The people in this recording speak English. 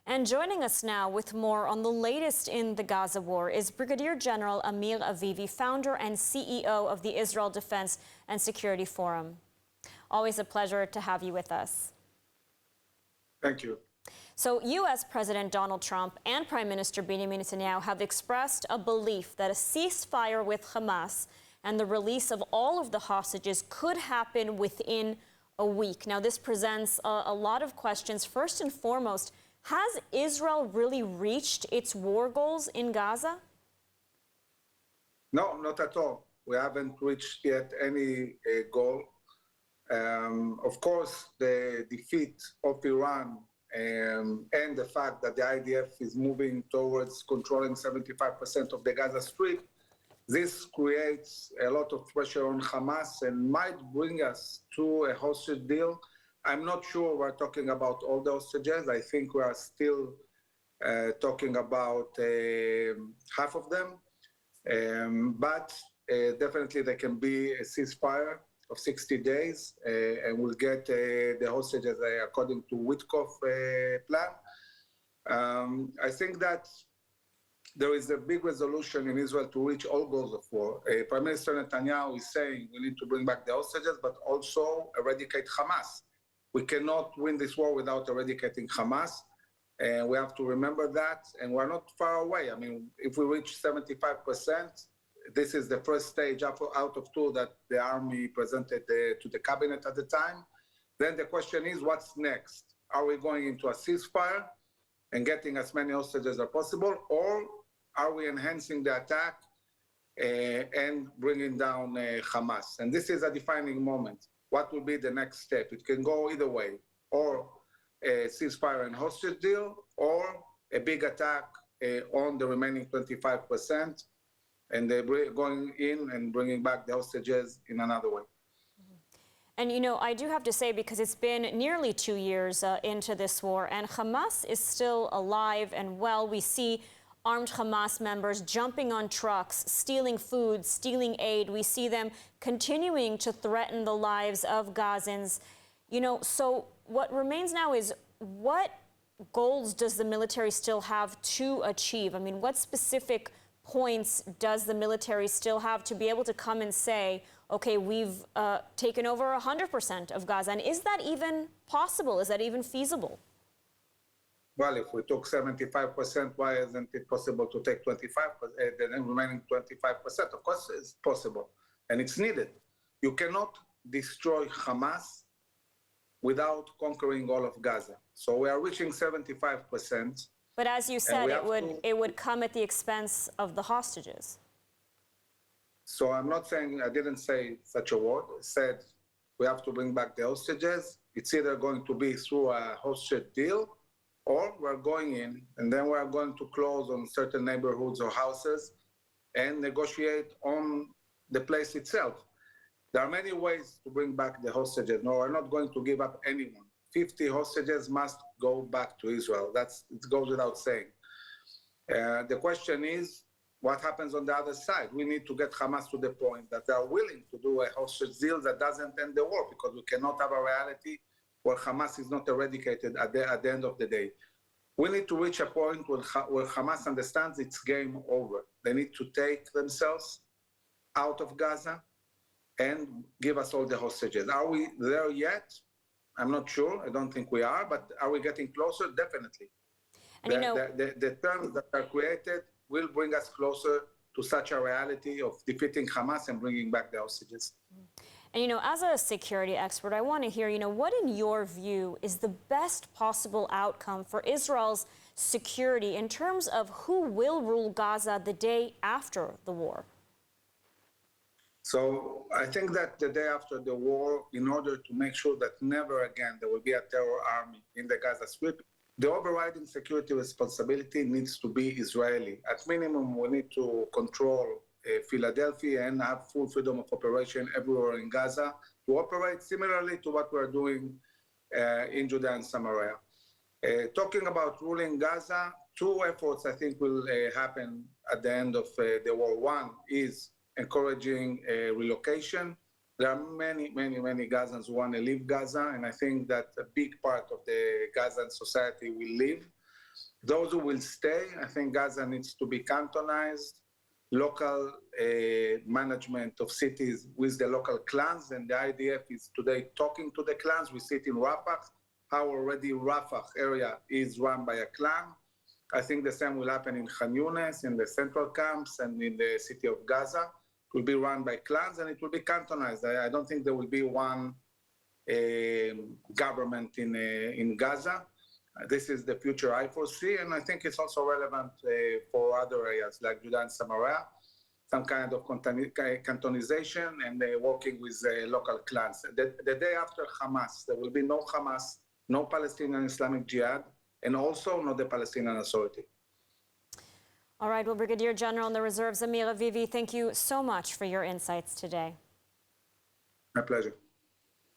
And joining us now with more on the latest in the Gaza war is Brigadier General Amir Avivi, founder and CEO of the Israel Defense and Security Forum. Always a pleasure to have you with us. Thank you. So U.S. President Donald Trump and Prime Minister Benjamin Netanyahu have expressed a belief that a ceasefire with Hamas and the release of all of the hostages could happen within a week. Now, this presents a lot of questions. First and foremost, has Israel really reached its war goals in Gaza? No, not at all. We haven't reached yet any goal. Of course, the defeat of Iran and the fact that the IDF is moving towards controlling 75% of the Gaza Strip, this creates a lot of pressure on Hamas and might bring us to a hostage deal. I'm not sure we're talking about all the hostages. I think we are still talking about half of them. But definitely there can be a ceasefire of 60 days and we'll get the hostages according to Witkoff plan. I think that there is a big resolution in Israel to reach all goals of war. Prime Minister Netanyahu is saying we need to bring back the hostages, but also eradicate Hamas. We cannot win this war without eradicating Hamas. And we have to remember that, and we're not far away. I mean, if we reach 75%, this is the first stage out of two that the army presented to the cabinet at the time. Then the question is, what's next? Are we going into a ceasefire and getting as many hostages as possible, or are we enhancing the attack and bringing down Hamas? And this is a defining moment. What will be the next step? It can go either way, or a ceasefire and hostage deal, or a big attack on the remaining 25%, and they're going in and bringing back the hostages in another way. And, you know, I do have to say, because it's been nearly 2 years into this war, and Hamas is still alive and well. We see armed Hamas members jumping on trucks, stealing food, stealing aid. We see them continuing to threaten the lives of Gazans. You know, so what remains now is, what goals does the military still have to achieve? I mean, what specific points does the military still have to be able to come and say, okay, we've taken over 100% of Gaza? And is that even possible? Is that even feasible? Well, if we took 75%, why isn't it possible to take 25%, the remaining 25%? Of course, it's possible, and it's needed. You cannot destroy Hamas without conquering all of Gaza. So we are reaching 75%. But as you said, it would come at the expense of the hostages. So I'm not saying, I didn't say such a word. I said we have to bring back the hostages. It's either going to be through a hostage deal, or we're going in and then we're going to close on certain neighborhoods or houses and negotiate on the place itself. There are many ways to bring back the hostages. No, we're not going to give up anyone. 50 hostages must go back to Israel. It goes without saying. The question is, what happens on the other side? We need to get Hamas to the point that they are willing to do a hostage deal that doesn't end the war, because we cannot have a reality where Hamas is not eradicated at the end of the day. We need to reach a point where Hamas understands it's game over. They need to take themselves out of Gaza and give us all the hostages. Are we there yet? I'm not sure. I don't think we are, but are we getting closer? Definitely. And the terms that are created will bring us closer to such a reality of defeating Hamas and bringing back the hostages. And, you know, as a security expert, I want to hear, you know, what in your view is the best possible outcome for Israel's security in terms of who will rule Gaza the day after the war? So I think that the day after the war, in order to make sure that never again there will be a terror army in the Gaza Strip, the overriding security responsibility needs to be Israeli. At minimum, we need to control Philadelphia and have full freedom of operation everywhere in Gaza to operate similarly to what we're doing in Judea and Samaria. Talking about ruling Gaza, two efforts I think will happen at the end of the war. One is encouraging relocation. There are many Gazans who want to leave Gaza, and I think that a big part of the Gazan society will leave. Those who will stay, I think Gaza needs to be cantonized, local management of cities with the local clans, and the IDF is today talking to the clans. We see it in Rafah, how already Rafah area is run by a clan. I think the same will happen in Khan Yunis, in the central camps, and in the city of Gaza. It will be run by clans, and it will be cantonized. I don't think there will be one government in Gaza. This is the future I foresee, and I think it's also relevant for other areas like Judah and Samaria, some kind of cantonization and working with local clans. The day after Hamas, there will be no Hamas, no Palestinian Islamic Jihad, and also not the Palestinian Authority. All right, well, Brigadier General in the Reserves, Amir Avivi, thank you so much for your insights today. My pleasure.